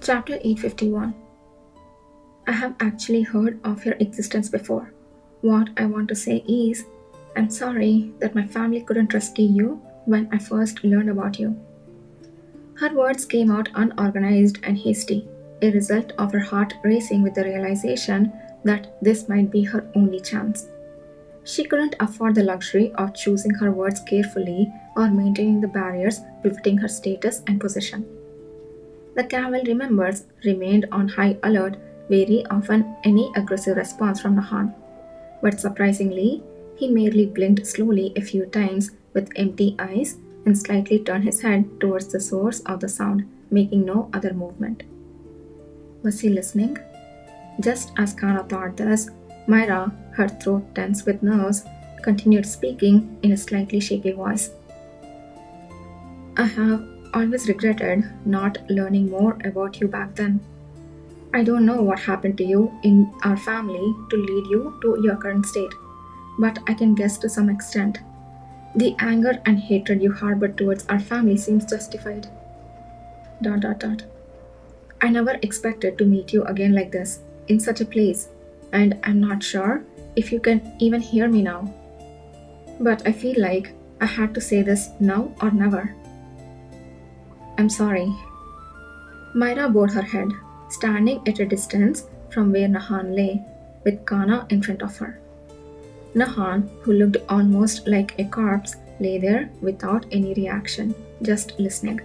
Chapter 851. I have actually heard of your existence before. What I want to say is, I'm sorry that my family couldn't rescue you when I first learned about you. Her words came out unorganized and hasty, a result of her heart racing with the realization that this might be her only chance. She couldn't afford the luxury of choosing her words carefully or maintaining the barriers befitting her status and position. The cavalry members remained on high alert, wary of any aggressive response from Nahan. But surprisingly, he merely blinked slowly a few times with empty eyes and slightly turned his head towards the source of the sound, making no other movement. Was he listening? Just as Kana thought this, Myra, her throat tense with nerves, continued speaking in a slightly shaky voice. I have always regretted not learning more about you back then. I don't know what happened to you in our family to lead you to your current state, but I can guess to some extent. The anger and hatred you harbor towards our family seems justified. Dot dot dot. I never expected to meet you again like this, in such a place, and I'm not sure if you can even hear me now. But I feel like I had to say this now or never. I'm sorry. Myra bowed her head, standing at a distance from where Nahan lay, with Kana in front of her. Nahan, who looked almost like a corpse, lay there without any reaction, just listening.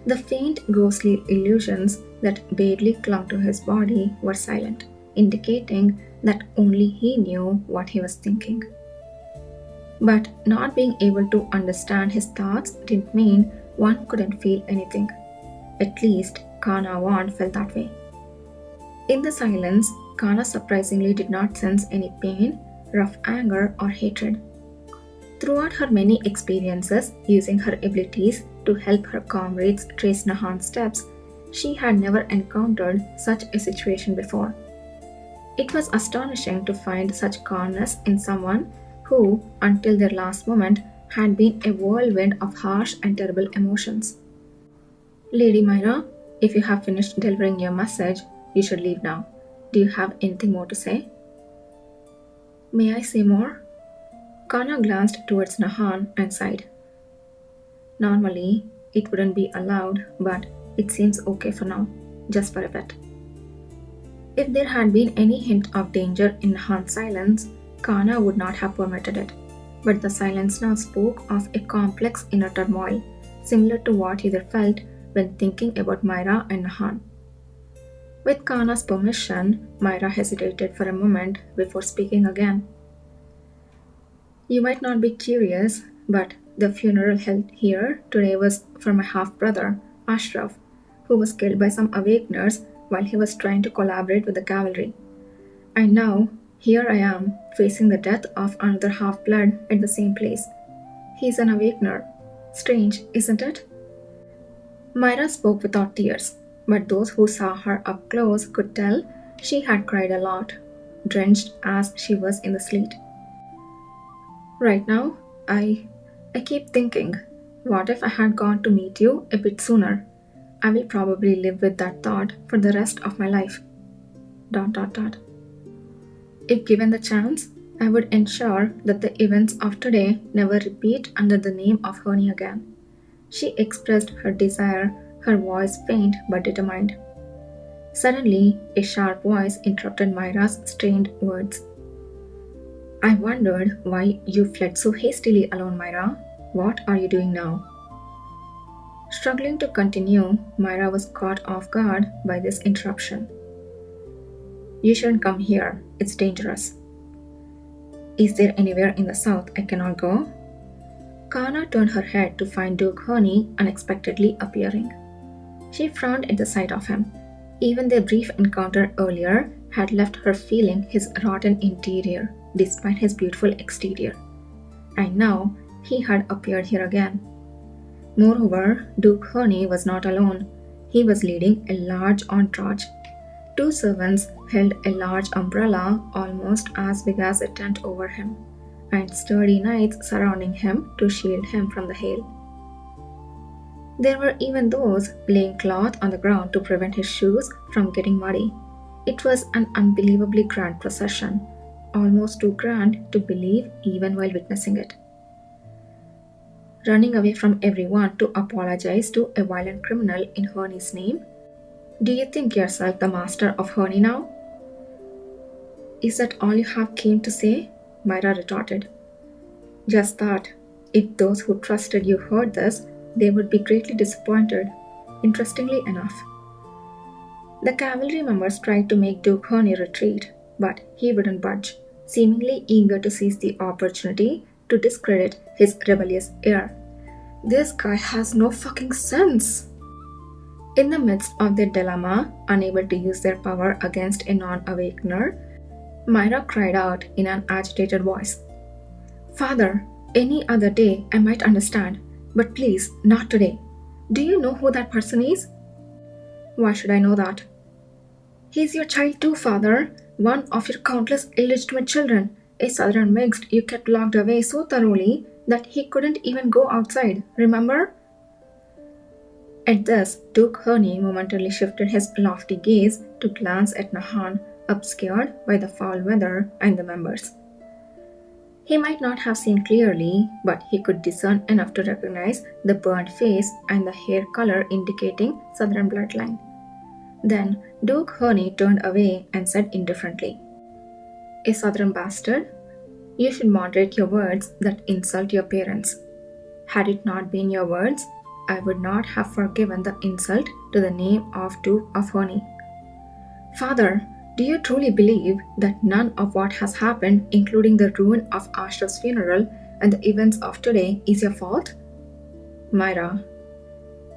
The faint, ghostly illusions that barely clung to his body were silent, indicating that only he knew what he was thinking. But not being able to understand his thoughts didn't mean one couldn't feel anything. At least, Kana Wand felt that way. In the silence, Kana surprisingly did not sense any pain, rough anger, or hatred. Throughout her many experiences using her abilities to help her comrades trace Nahan's steps, she had never encountered such a situation before. It was astonishing to find such calmness in someone who, until their last moment, had been a whirlwind of harsh and terrible emotions. Lady Myra, if you have finished delivering your message, you should leave now. Do you have anything more to say? May I say more? Kana glanced towards Nahan and sighed. Normally, it wouldn't be allowed, but it seems okay for now, just for a bit. If there had been any hint of danger in Nahan's silence, Kana would not have permitted it. But the silence now spoke of a complex inner turmoil, similar to what he felt when thinking about Myra and Nahan. With Kana's permission, Myra hesitated for a moment before speaking again. You might not be curious, but the funeral held here today was for my half-brother, Ashraf, who was killed by some awakeners while he was trying to collaborate with the cavalry. And now, here I am, facing the death of another half-blood at the same place. He's an awakener. Strange, isn't it? Myra spoke without tears, but those who saw her up close could tell she had cried a lot, drenched as she was in the sleet. Right now, I keep thinking, what if I had gone to meet you a bit sooner? I will probably live with that thought for the rest of my life. Dot dot dot. If given the chance, I would ensure that the events of today never repeat under the name of Honey again. She expressed her desire, her voice faint but determined. Suddenly, a sharp voice interrupted Myra's strained words. I wondered why you fled so hastily alone, Myra. What are you doing now? Struggling to continue, Myra was caught off guard by this interruption. You shouldn't come here. It's dangerous. Is there anywhere in the south I cannot go? Kana turned her head to find Duke Honey unexpectedly appearing. She frowned at the sight of him. Even their brief encounter earlier had left her feeling his rotten interior, despite his beautiful exterior. And now he had appeared here again. Moreover, Duke Honey was not alone. He was leading a large entourage. Two servants held a large umbrella almost as big as a tent over him, and sturdy knights surrounding him to shield him from the hail. There were even those laying cloth on the ground to prevent his shoes from getting muddy. It was an unbelievably grand procession, almost too grand to believe even while witnessing it. Running away from everyone to apologize to a violent criminal in Herney's name? Do you think yourself the master of Herney now? Is that all you have came to say? Myra retorted. Just that. If those who trusted you heard this, they would be greatly disappointed. Interestingly enough, the cavalry members tried to make Duke Herney retreat, but he wouldn't budge, seemingly eager to seize the opportunity to discredit his rebellious heir. This guy has no fucking sense. In the midst of their dilemma, unable to use their power against a non-awakener, Myra cried out in an agitated voice, "Father, any other day I might understand, but please, not today. Do you know who that person is?" "Why should I know that?" "He's your child too, father. One of your countless illegitimate children. A southern mixed you kept locked away so thoroughly that he couldn't even go outside, remember?" At this, Duke Herney momentarily shifted his lofty gaze to glance at Nahan, obscured by the foul weather and the members. He might not have seen clearly, but he could discern enough to recognize the burnt face and the hair color indicating southern bloodline. Then Duke Herney turned away and said indifferently, "A southern bastard? You should moderate your words that insult your parents. Had it not been your words, I would not have forgiven the insult to the name of Duke of Herney. Father, do you truly believe that none of what has happened, including the ruin of Ashraf's funeral and the events of today, is your fault?" "Myra,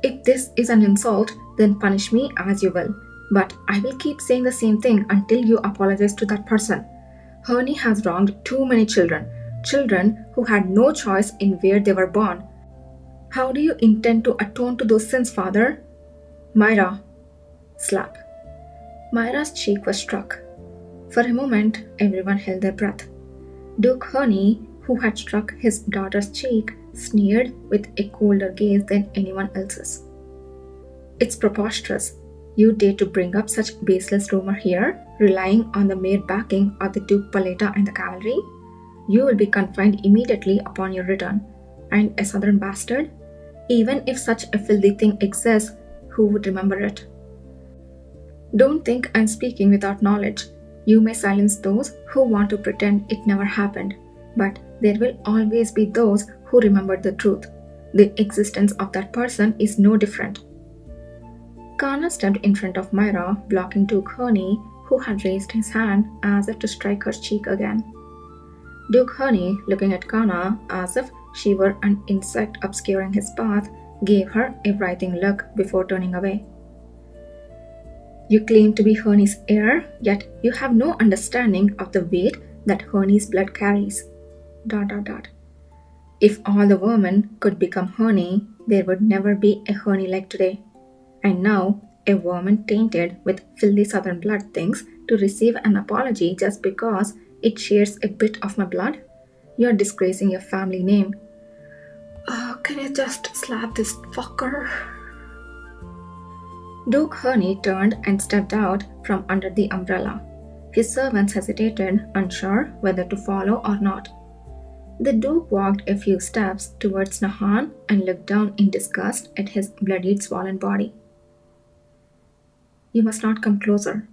if this is an insult, then punish me as you will. But I will keep saying the same thing until you apologize to that person. Herney has wronged too many children, children who had no choice in where they were born. How do you intend to atone to those sins, father?" "Myra." Slap. Myra's cheek was struck. For a moment, everyone held their breath. Duke Herney, who had struck his daughter's cheek, sneered with a colder gaze than anyone else's. "It's preposterous. You dare to bring up such baseless rumor here, relying on the mere backing of the Duke Paleta and the cavalry? You will be confined immediately upon your return. And a southern bastard? Even if such a filthy thing exists, who would remember it? Don't think I'm speaking without knowledge. You may silence those who want to pretend it never happened, but there will always be those who remember the truth. The existence of that person is no different." Kana stepped in front of Myra, blocking Duke Herney, who had raised his hand as if to strike her cheek again. Duke Herney, looking at Kana as if she were an insect obscuring his path, gave her a writhing look before turning away. "You claim to be Herney's heir, yet you have no understanding of the weight that Herney's blood carries. ... If all the vermin could become Herney, there would never be a Herney like today. And now, a vermin tainted with filthy southern blood thinks to receive an apology just because it shares a bit of my blood? You're disgracing your family name." Can you just slap this fucker?" Duke Herney turned and stepped out from under the umbrella. His servants hesitated, unsure whether to follow or not. The Duke walked a few steps towards Nahan and looked down in disgust at his bloodied, swollen body. "You must not come closer.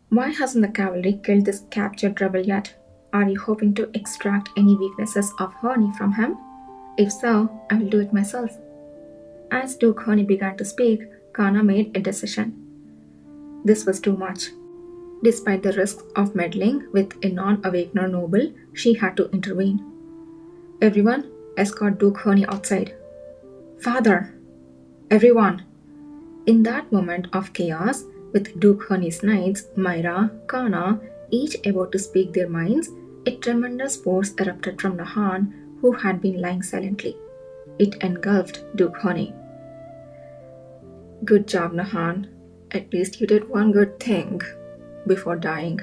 Why hasn't the cavalry killed this captured rebel yet? Are you hoping to extract any weaknesses of Herney from him? If so, I will do it myself." As Duke Herney began to speak, Kana made a decision. This was too much. Despite the risks of meddling with a non-awakener noble, she had to intervene. "Everyone, escort Duke Herney outside." "Father!" "Everyone!" In that moment of chaos, with Duke Herney's knights, Myra, Kana, each about to speak their minds, a tremendous force erupted from Nahan, who had been lying silently. It engulfed Duke Herney. "Good job, Nahan. At least you did one good thing before dying."